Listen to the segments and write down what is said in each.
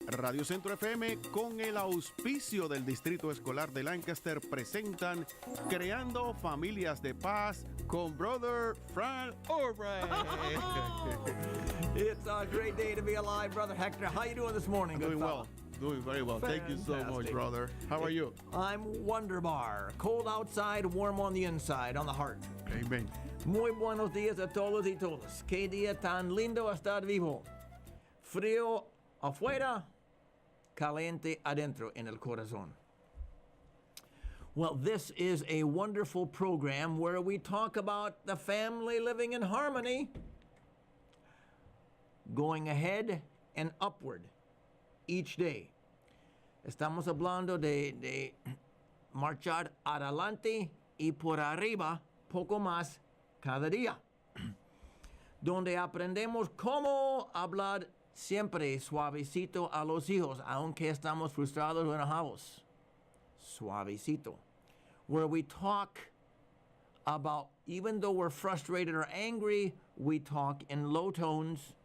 Radio Centro FM, con el auspicio del Distrito Escolar de Lancaster, presentan Creando Familias de Paz con Brother Fran Albright. It's a great day to be alive, Brother Hector. How you doing this morning? Doing well. Doing very well. Thank you so much, brother. How are you? I'm wonderbar. Cold outside, warm on the inside, on the heart. Amen. Muy buenos días a todos y todas. Qué día tan lindo estar vivo. Frío afuera, caliente adentro en el corazón. Well, this is a wonderful program where we talk about the family living in harmony, going ahead and upward each day. Estamos hablando de marchar adelante y por arriba poco más cada día, donde aprendemos cómo hablar siempre suavecito a los hijos, aunque estamos frustrados o enojados. Suavecito. Where we talk about, even though we're frustrated or angry, we talk in low tones.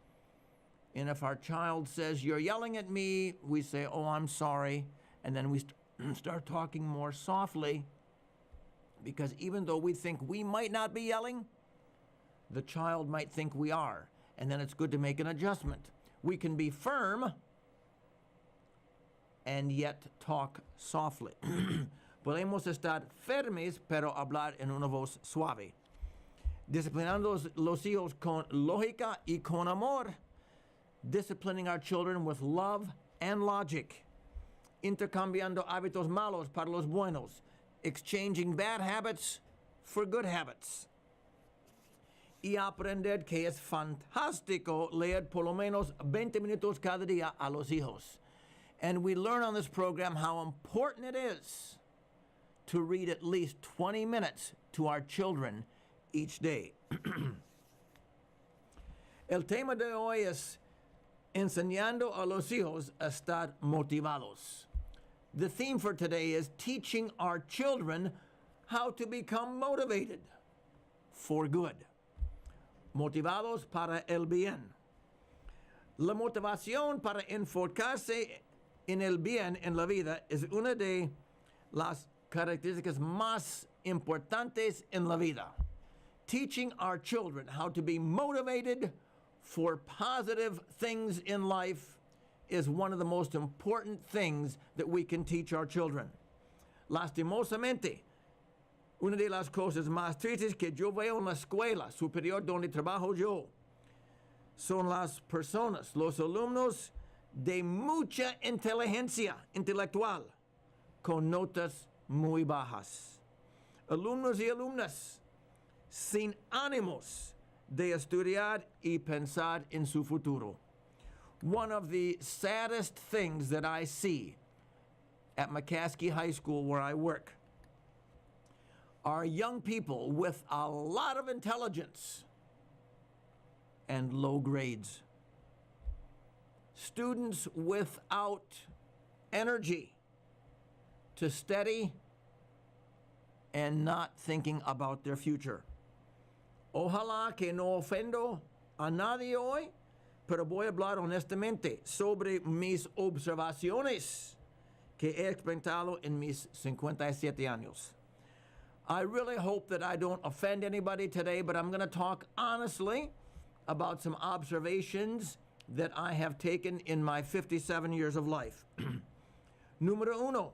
And if our child says, "You're yelling at me," we say, "Oh, I'm sorry." And then we start talking more softly, because even though we think we might not be yelling, the child might think we are. And then it's good to make an adjustment. We can be firm and yet talk softly. Podemos estar firmes, pero hablar en una voz suave. Disciplinando los hijos con lógica y con amor. Disciplining our children with love and logic. Intercambiando hábitos malos para los buenos. Exchanging bad habits for good habits. Y aprender que es fantástico leer por lo menos 20 minutos cada día a los hijos. And we learn on this program how important it is to read at least 20 minutes to our children each day. El tema de hoy es enseñando a los hijos a estar motivados. The theme for today is teaching our children how to become motivated for good. Motivados para el bien. La motivación para enfocarse en el bien en la vida es una de las características más importantes en la vida. Teaching our children how to be motivated for positive things in life is one of the most important things that we can teach our children. Lastimosamente, una de las cosas más tristes que yo veo en la escuela superior donde trabajo yo son las personas, los alumnos de mucha inteligencia intelectual con notas muy bajas. Alumnos y alumnas sin ánimos de estudiar y pensar en su futuro. One of the saddest things that I see at McCaskey High School where I work are young people with a lot of intelligence and low grades. Students without energy to study and not thinking about their future. Ojalá que no ofendo a nadie hoy, pero voy a hablar honestamente sobre mis observaciones que he experimentado en mis 57 años. I really hope that I don't offend anybody today, but I'm going to talk honestly about some observations that I have taken in my 57 years of life. Número uno,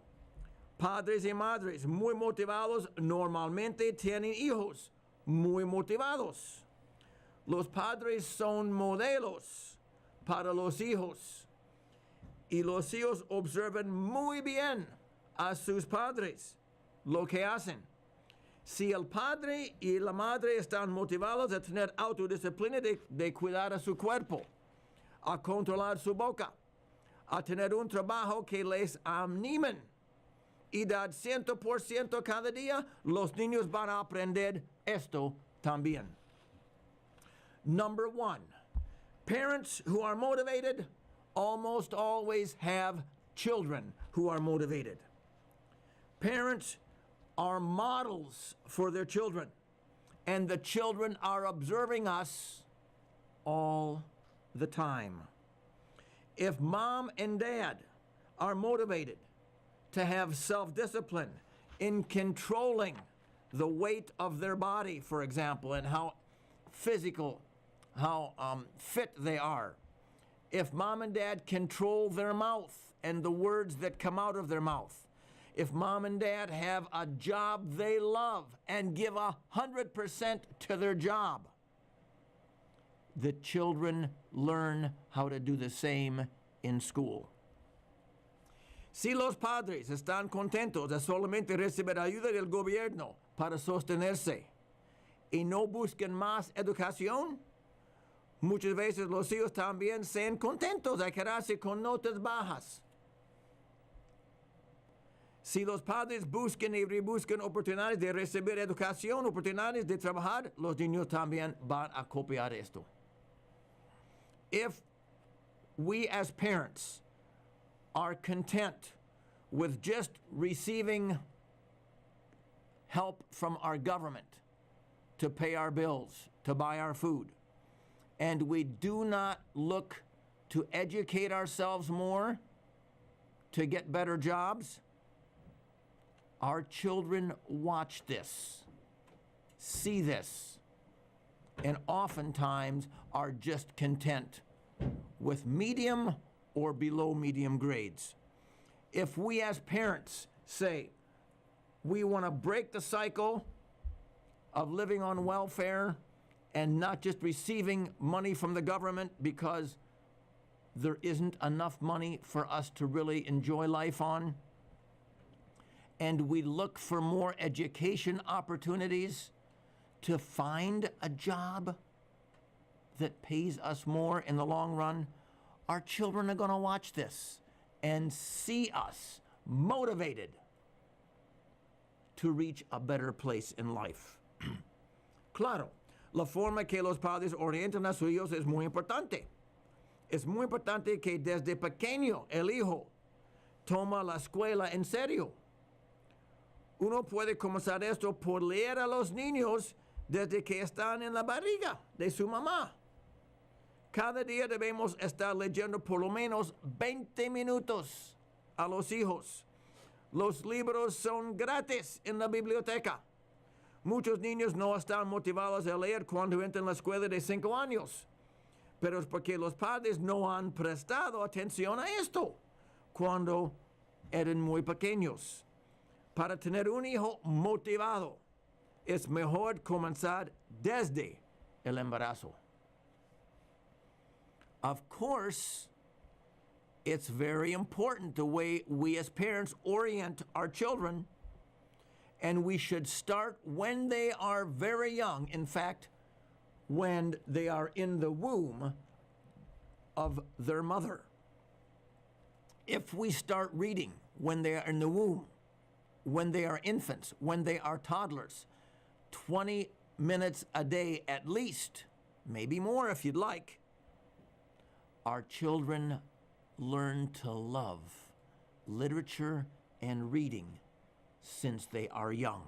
padres y madres muy motivados normalmente tienen hijos muy motivados. Los padres son modelos para los hijos y los hijos observan muy bien a sus padres lo que hacen. Si el padre y la madre están motivados a tener autodisciplina de cuidar a su cuerpo, a controlar su boca, a tener un trabajo que les animen y dar 100% cada día, los niños van a aprender esto también. Number one, parents who are motivated almost always have children who are motivated. Parents are models for their children, and the children are observing us all the time. If mom and dad are motivated to have self-discipline in controlling the weight of their body, for example, and how fit they are, if mom and dad control their mouth and the words that come out of their mouth, if mom and dad have a job they love and give 100% to their job, the children learn how to do the same in school. Si los padres están contentos de solamente recibir ayuda del gobierno para sostenerse y no buscan más educación, muchas veces los hijos también sean contentos de quedarse con notas bajas. Si los padres buscan y rebuscan oportunidades de recibir educación, oportunidades de trabajar, los niños también van a copiar esto. If we as parents are content with just receiving help from our government to pay our bills, to buy our food, and we do not look to educate ourselves more, to get better jobs, our children watch this, see this, and oftentimes are just content with medium or below medium grades. If we as parents say we want to break the cycle of living on welfare and not just receiving money from the government because there isn't enough money for us to really enjoy life on, and we look for more education opportunities to find a job that pays us more in the long run, our children are going to watch this and see us motivated to reach a better place in life. Claro, la forma que los padres orientan a sus hijos es muy importante. Es muy importante que desde pequeño el hijo toma la escuela en serio. Uno puede comenzar esto por leer a los niños desde que están en la barriga de su mamá. Cada día debemos estar leyendo por lo menos 20 minutos a los hijos. Los libros son gratis en la biblioteca. Muchos niños no están motivados a leer cuando entran a la escuela de 5 años, pero es porque los padres no han prestado atención a esto cuando eran muy pequeños. Para tener un hijo motivado, es mejor comenzar desde el embarazo. Of course, it's very important the way we as parents orient our children, and we should start when they are very young. In fact, when they are in the womb of their mother. If we start reading when they are in the womb, when they are infants, when they are toddlers, 20 minutes a day at least, maybe more if you'd like, our children learn to love literature and reading since they are young.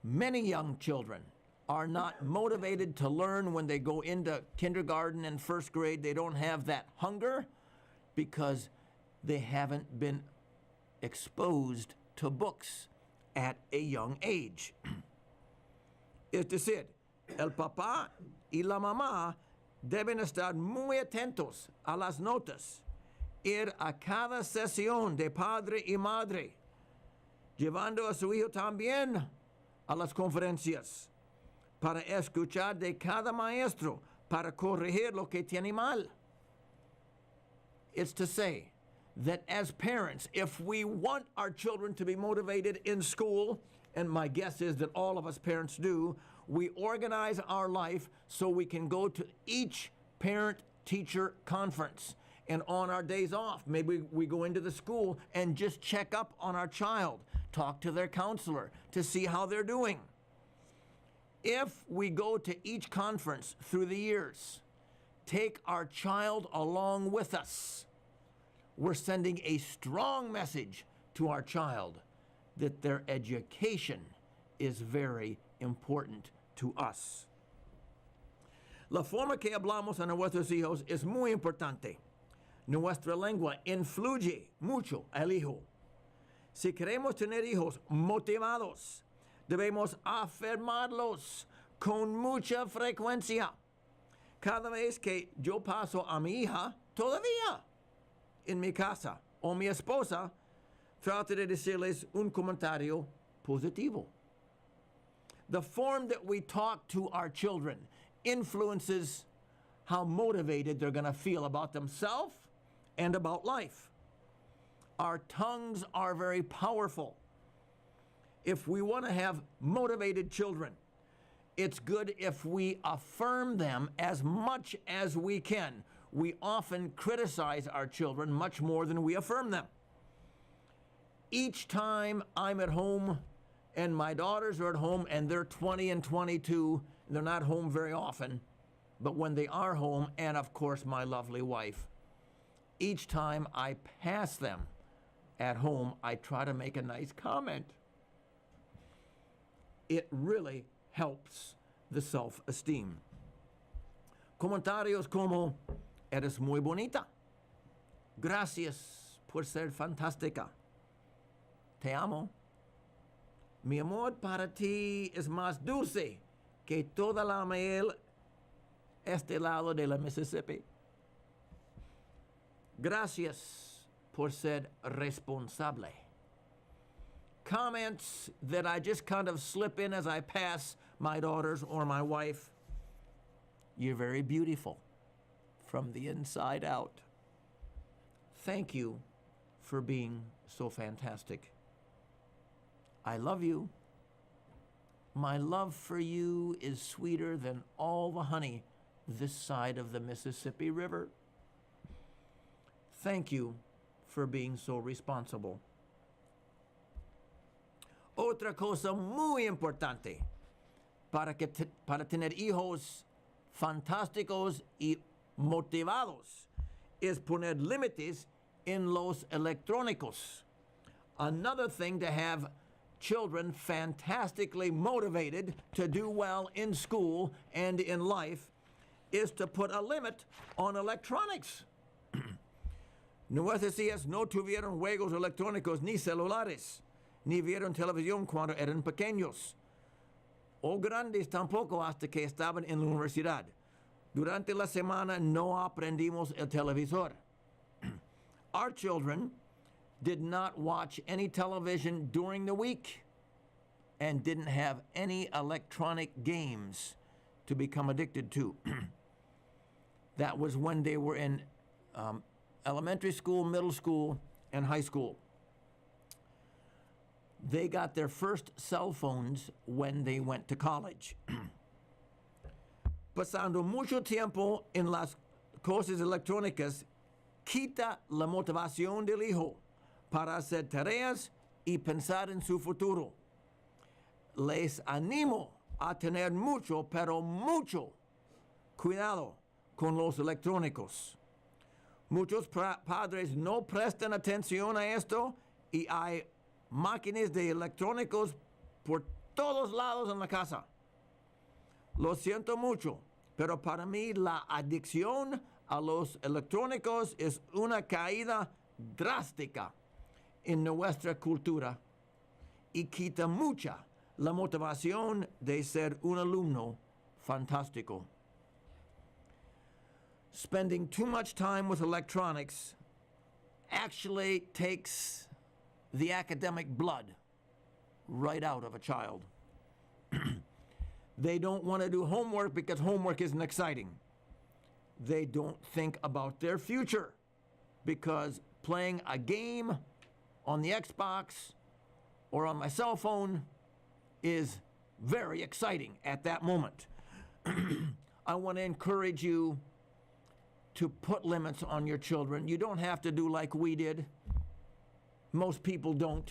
Many young children are not motivated to learn when they go into kindergarten and first grade. They don't have that hunger because they haven't been exposed to books at a young age. Es decir, el papá y la mamá deben estar muy atentos a las notas, ir a cada sesión de padre y madre, llevando a su hijo también a las conferencias, para escuchar de cada maestro, para corregir lo que tiene mal. It's to say that as parents, if we want our children to be motivated in school, and my guess is that all of us parents do, we organize our life so we can go to each parent-teacher conference. And on our days off, maybe we go into the school and just check up on our child, talk to their counselor to see how they're doing. If we go to each conference through the years, take our child along with us, we're sending a strong message to our child that their education is very important to us. La forma que hablamos a nuestros hijos es muy importante. Nuestra lengua influye mucho al hijo. Si queremos tener hijos motivados, debemos afirmarlos con mucha frecuencia. Cada vez que yo paso a mi hija, todavía en mi casa, o mi esposa, trato de decirles un comentario positivo. The form that we talk to our children influences how motivated they're going to feel about themselves and about life. Our tongues are very powerful. If we want to have motivated children, it's good if we affirm them as much as we can. We often criticize our children much more than we affirm them. Each time I'm at home and my daughters are at home and they're 20 and 22, and they're not home very often, but when they are home, and of course my lovely wife, each time I pass them at home, I try to make a nice comment. It really helps the self-esteem. Comentarios como, eres muy bonita. Gracias por ser fantástica. Te amo. Mi amor para ti es más dulce que toda la miel este lado de la Mississippi. Gracias por ser responsable. Comments that I just kind of slip in as I pass my daughters or my wife. You're very beautiful from the inside out. Thank you for being so fantastic. I love you. My love for you is sweeter than all the honey this side of the Mississippi River. Thank you for being so responsible. Otra cosa muy importante para tener hijos fantásticos y motivados es poner límites en los electrónicos. Another thing to have children fantastically motivated to do well in school and in life is to put a limit on electronics. Nuestras hijas no tuvieron juegos electrónicos ni celulares, ni vieron televisión cuando eran pequeños, o grandes tampoco hasta que estaban en la universidad. Durante la semana no aprendimos el televisor. Our children did not watch any television during the week and didn't have any electronic games to become addicted to. That was when they were in elementary school, middle school, and high school. They got their first cell phones when they went to college. Pasando mucho tiempo en las cosas electrónicas quita la motivación del hijo para hacer tareas y pensar en su futuro. Les animo a tener mucho, pero mucho cuidado con los electrónicos. Muchos padres no prestan atención a esto y hay máquinas de electrónicos por todos lados en la casa. Lo siento mucho, pero para mí la adicción a los electrónicos es una caída drástica en nuestra cultura y quita mucha la motivación de ser un alumno fantástico. Spending too much time with electronics actually takes the academic blood right out of a child. They don't want to do homework because homework isn't exciting. They don't think about their future because playing a game on the Xbox or on my cell phone is very exciting at that moment. I want to encourage you to put limits on your children. You don't have to do like we did. Most people don't,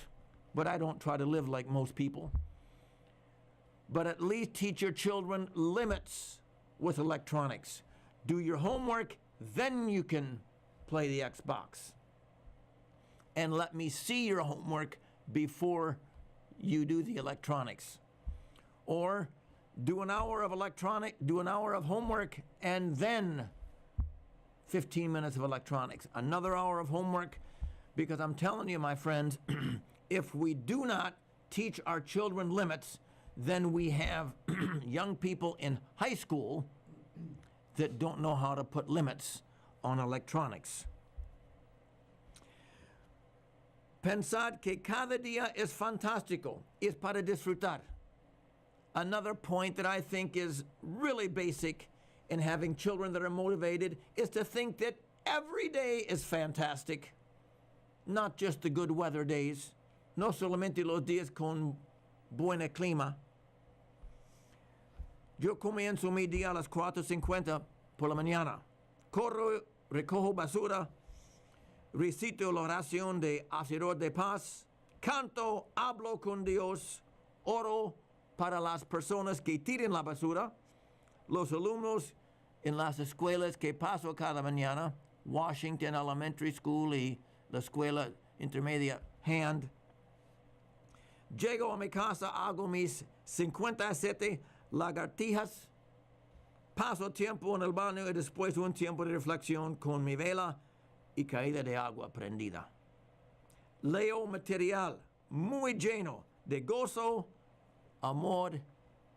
but I don't try to live like most people. But at least teach your children limits with electronics. Do your homework, then you can play the Xbox. And let me see your homework before you do the electronics. Or do an hour of homework, and then 15 minutes of electronics, another hour of homework, because I'm telling you, my friends, if we do not teach our children limits, then we have young people in high school that don't know how to put limits on electronics. Pensar que cada día es fantástico, es para disfrutar. Another point that I think is really basic in having children that are motivated is to think that every day is fantastic, not just the good weather days, no solamente los días con buen clima. Yo comienzo mi día a las 4:50 por la mañana. Corro, recojo basura, recito la oración de Hacedor de Paz, canto, hablo con Dios, oro para las personas que tiran la basura, los alumnos en las escuelas que paso cada mañana, Washington Elementary School y la escuela intermedia Hand. Llego a mi casa, hago mis 57 lagartijas, paso tiempo en el baño y después un tiempo de reflexión con mi vela y caída de agua prendida. Leo material muy lleno de gozo, amor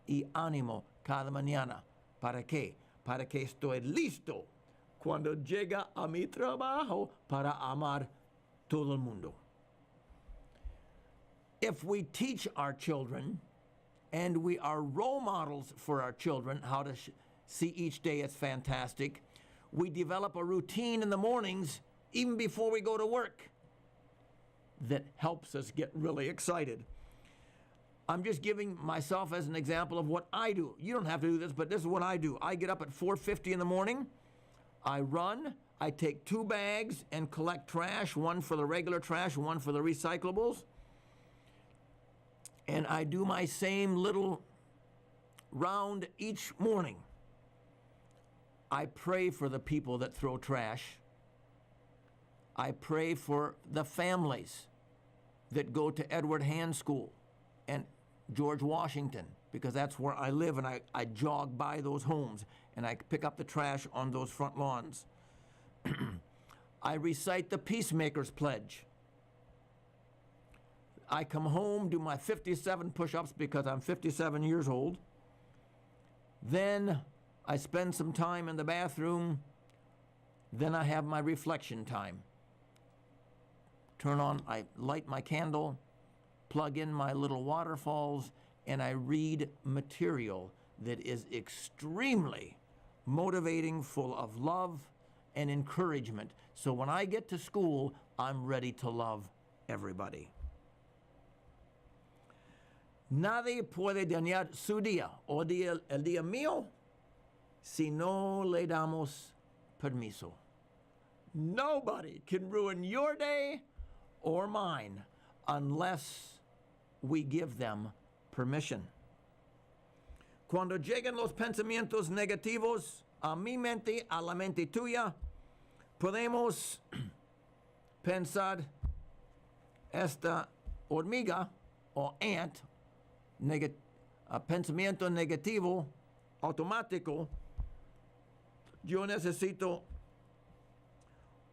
y ánimo cada mañana. ¿Para qué? Para que estoy listo cuando llega a mi trabajo para amar todo el mundo. If we teach our children, and we are role models for our children, how to see each day as fantastic, we develop a routine in the mornings, even before we go to work, that helps us get really excited. I'm just giving myself as an example of what I do. You don't have to do this, but this is what I do. I get up at 4:50 in the morning, I run, I take 2 bags and collect trash, one for the regular trash, one for the recyclables. And I do my same little round each morning. I pray for the people that throw trash. I pray for the families that go to Edward Hand School and George Washington, because that's where I live, and I jog by those homes and I pick up the trash on those front lawns. I recite the Peacemaker's Pledge. I come home, do my 57 push-ups because I'm 57 years old. Then I spend some time in the bathroom. Then I have my reflection time. I light my candle, plug in my little waterfalls, and I read material that is extremely motivating, full of love and encouragement. So when I get to school, I'm ready to love everybody. Nadie puede dañar su día o el día mío si no le damos permiso. Nobody can ruin your day or mine unless we give them permission. Cuando lleguen los pensamientos negativos a mi mente, a la mente tuya, podemos pensar esta hormiga o ant, pensamiento negativo automático. Yo necesito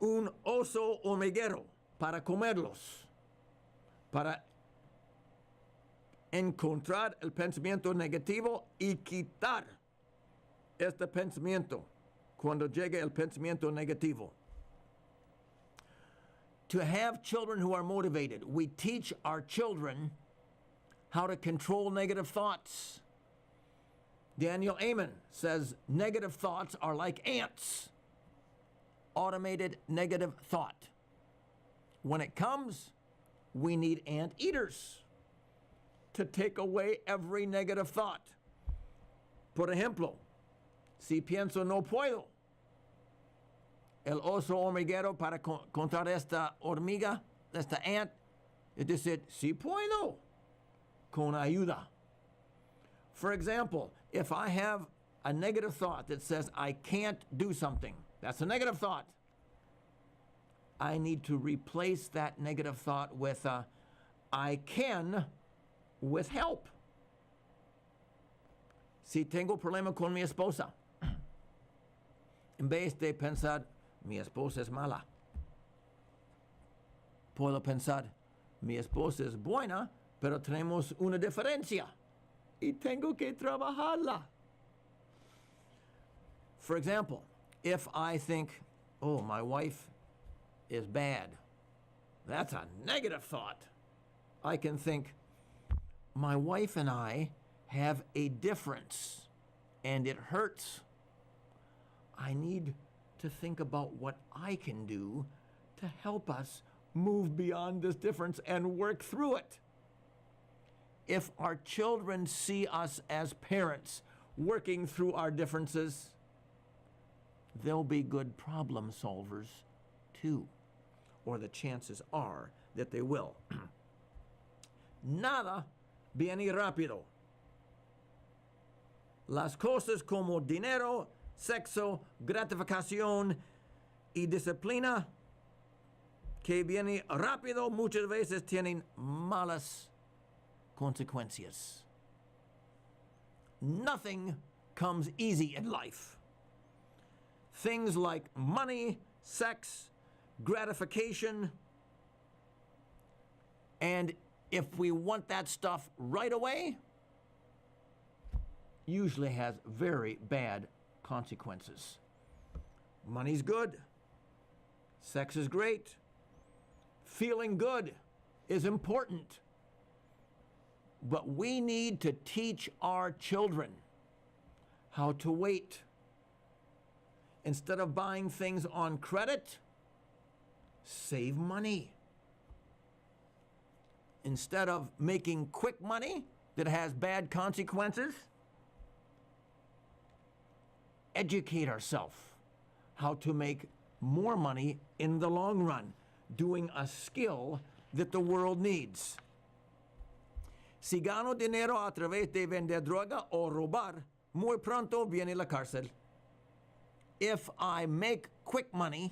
un oso hormiguero para comerlos, para encontrar el pensamiento negativo y quitar este pensamiento cuando llegue el pensamiento negativo. To have children who are motivated, we teach our children how to control negative thoughts. Daniel Amen says negative thoughts are like ants. Automated negative thought. When it comes, we need ant eaters to take away every negative thought. Por ejemplo, si pienso no puedo, el oso hormiguero para contra esta hormiga, esta ant, it just said, si puedo, con ayuda. For example, if I have a negative thought that says I can't do something, that's a negative thought. I need to replace that negative thought with I can with help. Si tengo problema con mi esposa, en vez de pensar mi esposa es mala. Puedo pensar, mi esposa es buena, pero tenemos una diferencia y tengo que trabajarla. For example, if I think, oh, my wife is bad, that's a negative thought. I can think, my wife and I have a difference and it hurts. I need to think about what I can do to help us move beyond this difference and work through it. If our children see us as parents working through our differences, they'll be good problem solvers too, or the chances are that they will. Nada viene rápido. Las cosas como dinero, sexo, gratificación y disciplina que viene rápido muchas veces tienen malas consequencias. Nothing comes easy in life. Things like money, sex, gratification, and if we want that stuff right away, usually has very bad consequences. Money's good. Sex is great. Feeling good is important. But we need to teach our children how to wait. Instead of buying things on credit, save money. Instead of making quick money that has bad consequences, educate ourselves how to make more money in the long run, doing a skill that the world needs. Si gano dinero a través de vender droga o robar, muy pronto viene la cárcel. If I make quick money,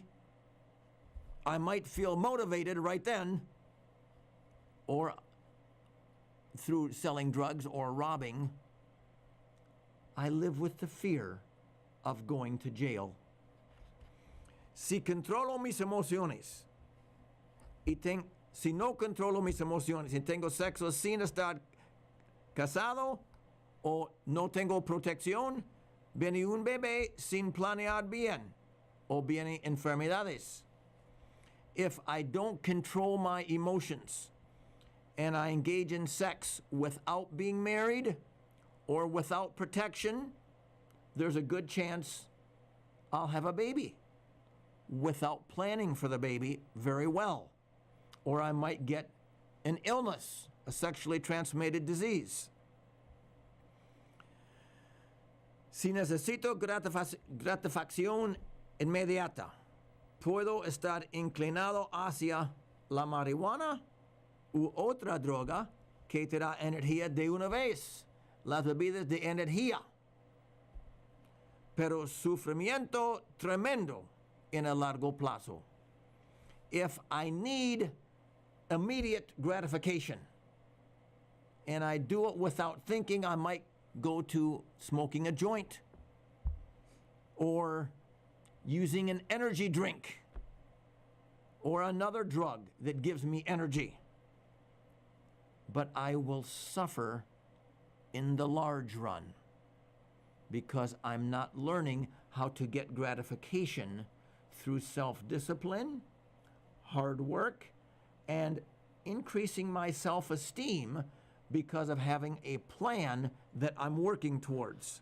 I might feel motivated right then, or through selling drugs or robbing, I live with the fear of going to jail. Si controlo mis emociones, si no controlo mis emociones y tengo sexo sin estar casado o no tengo protección, viene un bebé sin planear bien o viene enfermedades. If I don't control my emotions and I engage in sex without being married or without protection, there's a good chance I'll have a baby without planning for the baby very well. Or I might get an illness, a sexually transmitted disease. Si necesito gratificación inmediata, puedo estar inclinado hacia la marihuana u otra droga que te da energía de una vez, las bebidas de energía. Pero sufrimiento tremendo en el largo plazo. If I need immediate gratification and I do it without thinking, I might go to smoking a joint or using an energy drink or another drug that gives me energy. But I will suffer in the large run because I'm not learning how to get gratification through self-discipline, hard work, and increasing my self-esteem because of having a plan that I'm working towards.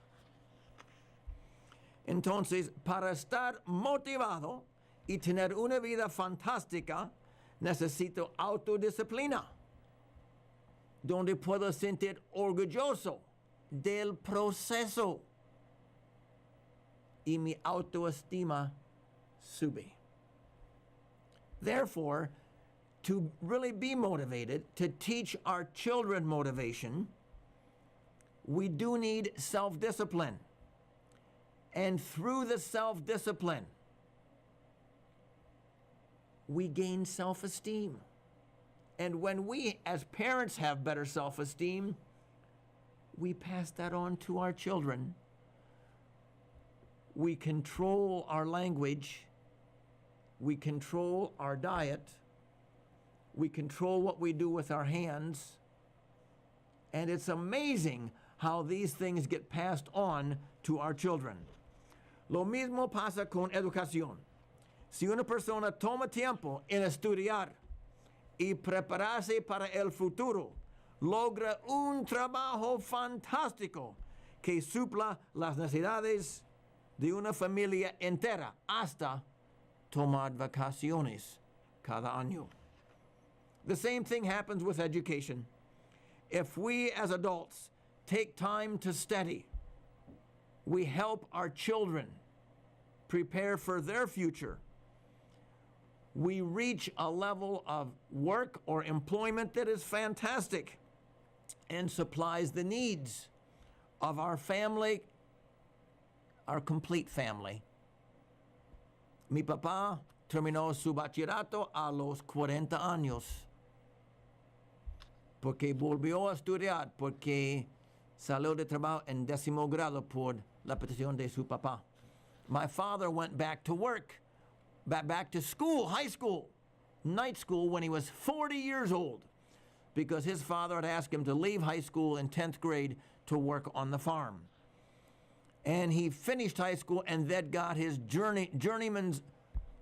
Entonces, para estar motivado y tener una vida fantástica, necesito autodisciplina, donde puedo sentir orgulloso del proceso y mi autoestima sube. Therefore, to really be motivated, to teach our children motivation, we do need self-discipline. And through the self-discipline, we gain self-esteem. And when we, as parents, have better self-esteem, we pass that on to our children. We control our language we control our diet, we control what we do with our hands, and it's amazing how these things get passed on to our children. Lo mismo pasa con educación. Si una persona toma tiempo en estudiar y prepararse para el futuro, logra un trabajo fantástico que supla las necesidades de una familia entera hasta tomar vacaciones cada año. The same thing happens with education. If we as adults take time to study, we help our children prepare for their future. We reach a level of work or employment that is fantastic and supplies the needs of our family, our complete family. Mi papá terminó su bachillerato a los 40 años porque volvió a estudiar, porque salió de trabajo en 10º grado por la petición de su papá. My father went back to work, back to school, high school, night school when he was 40 years old, because his father had asked him to leave high school in 10th grade to work on the farm. And he finished high school and then got his journeyman's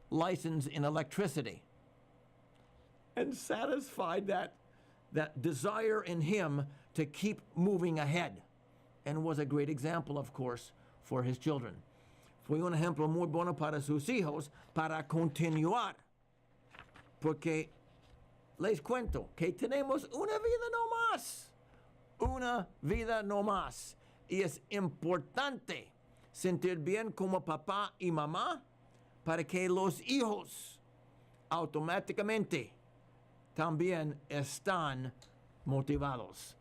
license in electricity, and satisfied that desire in him to keep moving ahead, and was a great example, of course, for his children. Fue un ejemplo muy bueno para sus hijos para continuar, porque les cuento que tenemos una vida no más, y es importante sentir bien como papá y mamá para que los hijos automáticamente también están motivados.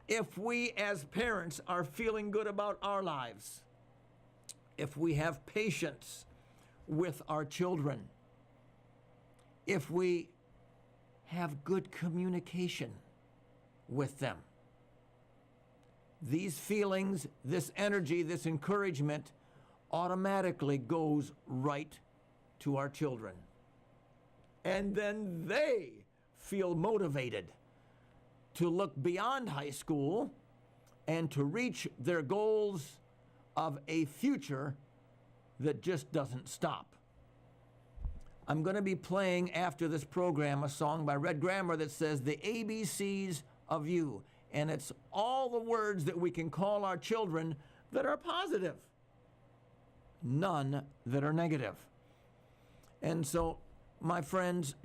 If we as parents are feeling good about our lives, if we have patience with our children, if we have good communication with them, these feelings, this energy, this encouragement automatically goes right to our children. And then they feel motivated to look beyond high school and to reach their goals of a future that just doesn't stop. I'm going to be playing after this program a song by Red Grammer that says the ABCs of you. And it's all the words that we can call our children that are positive, none that are negative. And so, my friends,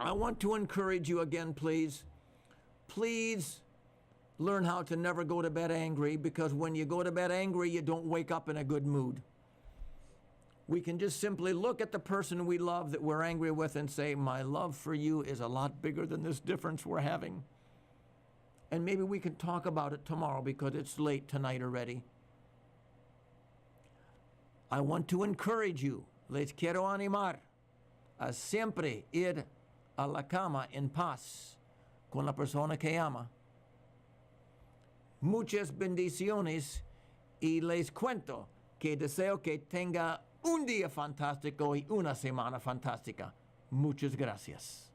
I want to encourage you again, please. Please learn how to never go to bed angry, because when you go to bed angry, you don't wake up in a good mood. We can just simply look at the person we love that we're angry with and say, my love for you is a lot bigger than this difference we're having. And maybe we can talk about it tomorrow because it's late tonight already. I want to encourage you, les quiero animar a siempre ir a la cama en paz con la persona que ama. Muchas bendiciones, y les cuento que deseo que tenga un día fantástico y una semana fantástica. Muchas gracias.